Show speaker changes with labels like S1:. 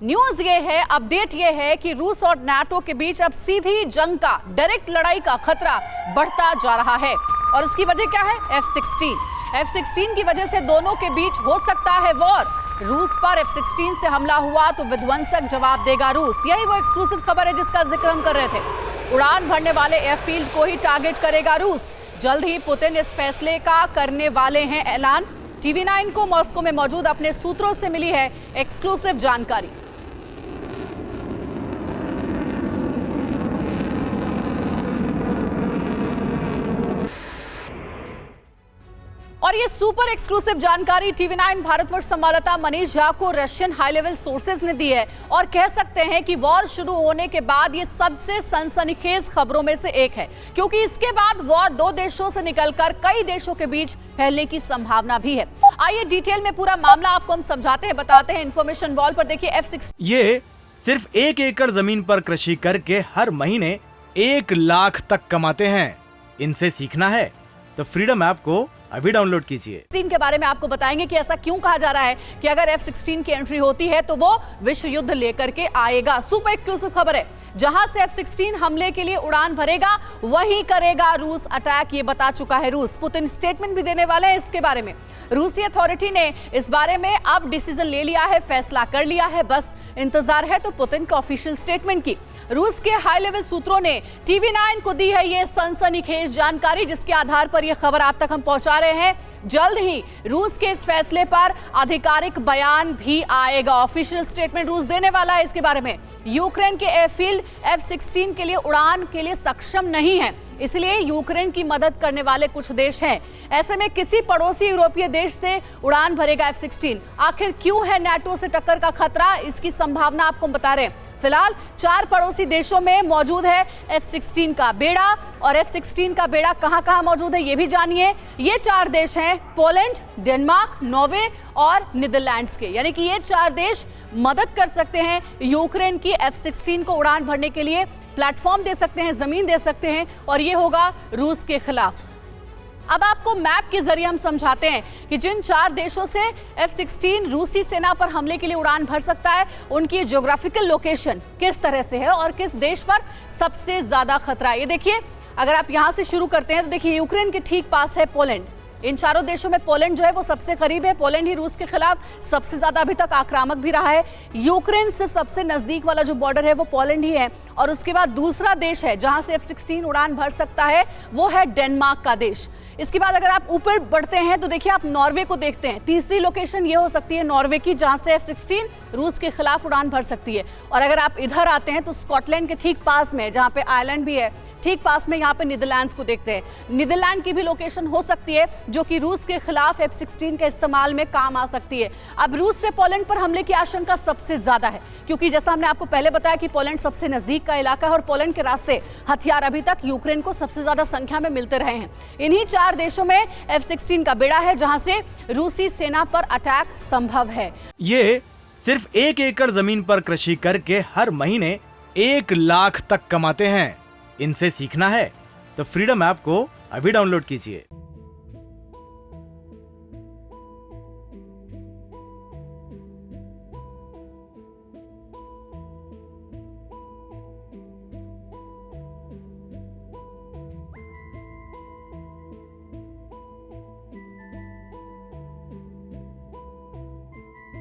S1: News ये है, update ये है कि रूस और नाटो के बीच अब सीधी जंग का, डायरेक्ट लड़ाई का खतरा बढ़ता जा रहा है। और उसकी वजह क्या है? F-16 की वजह से दोनों के बीच हो सकता है वॉर। रूस पर F-16 से हमला हुआ तो विध्वंसक जवाब देगा रूस। यही वो एक्सक्लूसिव खबर है जिसका जिक्र हम कर रहे थे। उड़ान भरने वाले एयरफील्ड को ही टारगेट करेगा रूस। जल्द ही पुतिन इस फैसले का करने वाले हैं ऐलान। TV9 को मॉस्को में मौजूद अपने सूत्रों से मिली है एक्सक्लूसिव जानकारी। और ये सुपर एक्सक्लूसिव जानकारी TV9 भारतवर्ष संवाददाता मनीष झा को रशियन हाई लेवल सोर्सेज ने दी है। और कह सकते हैं कि वॉर शुरू होने के बाद ये सबसे सनसनीखेज खबरों में से एक है, क्योंकि इसके बाद वॉर दो देशों से निकलकर कई देशों के बीच फैलने की संभावना भी है। आइए डिटेल में पूरा मामला आपको हम समझाते हैं, बताते हैं। इन्फॉर्मेशन वॉल पर देखिए F-16
S2: ये सिर्फ 1 एकड़ जमीन पर कृषि करके हर महीने 1 लाख तक कमाते हैं। इनसे सीखना है तो फ्रीडम ऐप को अभी डाउनलोड कीजिए।
S1: F-16 के बारे में आपको बताएंगे कि ऐसा क्यों कहा जा रहा है कि अगर F-16 की एंट्री होती है तो वो विश्व युद्ध लेकर के आएगा। सुपर एक्सक्लूसिव खबर है, जहां से F-16 हमले के लिए उड़ान भरेगा वहीं करेगा रूस अटैक, ये बता चुका है रूस। पुतिन स्टेटमेंट भी देने वाले हैं इसके बारे में। रूसी अथॉरिटी ने इस बारे में अब डिसीजन ले लिया है, फैसला कर लिया है, बस इंतजार है तो पुतिन का ऑफिशियल स्टेटमेंट की। रूस के हाई लेवल सूत्रों ने TV9 को दी है ये सनसनीखेज जानकारी, जिसके आधार पर यह खबर आप तक हम पहुंचा रहे हैं। जल्द ही रूस के इस फैसले पर आधिकारिक बयान भी आएगा, ऑफिशियल स्टेटमेंट रूस देने वाला है इसके बारे में। यूक्रेन के एयरफील्ड F-16 के लिए उड़ान के लिए सक्षम नहीं है, इसलिए यूक्रेन की मदद करने वाले कुछ देश हैं। ऐसे में किसी पड़ोसी यूरोपीय देश से उड़ान भरेगा F-16। आखिर क्यों है नाटो से टक्कर का खतरा, इसकी संभावना आपको बता रहे हैं। फिलहाल 4 पड़ोसी देशों में मौजूद है F-16 का बेड़ा, और F-16 का बेड़ा कहां-कहां मौजूद है ये भी जानिए। ये 4 देश हैं पोलैंड, डेनमार्क, नॉर्वे और नीदरलैंड्स के, यानी कि ये 4 देश मदद कर सकते हैं यूक्रेन की F-16 को उड़ान भरने के लिए, प्लेटफॉर्म दे सकते हैं, जमीन दे सकते हैं, और ये होगा रूस के खिलाफ। अब आपको मैप के जरिए हम समझाते हैं कि जिन 4 देशों से F-16 रूसी सेना पर हमले के लिए उड़ान भर सकता है, उनकी ज्योग्राफिकल लोकेशन किस तरह से है और किस देश पर सबसे ज्यादा खतरा है। ये देखिए, अगर आप यहां से शुरू करते हैं तो देखिए यूक्रेन के ठीक पास है पोलैंड। इन 4 देशों में पोलैंड जो है वो सबसे करीब है। पोलैंड ही रूस के खिलाफ सबसे ज्यादा अभी तक आक्रामक भी रहा है। यूक्रेन से सबसे नजदीक वाला जो बॉर्डर है वो पोलैंड ही है। और उसके बाद दूसरा देश है जहां से F-16 उड़ान भर सकता है, वो है डेनमार्क का देश। इसके बाद अगर आप ऊपर बढ़ते हैं तो देखिए आप नॉर्वे को देखते हैं। तीसरी लोकेशन ये हो सकती है नॉर्वे की, जहां से F-16 रूस के खिलाफ उड़ान भर सकती है। और अगर आप इधर आते हैं तो स्कॉटलैंड के ठीक पास में, जहां पे आयरलैंड भी है, ठीक पास में यहाँ पे नीदरलैंड्स को देखते हैं। नीदरलैंड की भी लोकेशन हो सकती है जो कि रूस के खिलाफ F-16 के इस्तेमाल में काम आ सकती है। अब रूस से पोलैंड पर हमले की आशंका सबसे ज्यादा है, क्योंकि जैसा हमने आपको पहले बताया कि पोलैंड सबसे नजदीक का इलाका है और पोलैंड के रास्ते हथियार अभी तक यूक्रेन को सबसे ज्यादा संख्या में मिलते रहे हैं। इन्हीं 4 देशों में F-16 का बेड़ा है जहां से रूसी सेना पर अटैक संभव है।
S2: ये सिर्फ 1 एकड़ जमीन पर कृषि करके हर महीने 1 लाख तक कमाते हैं। इनसे सीखना है तो फ्रीडम ऐप को अभी डाउनलोड कीजिए।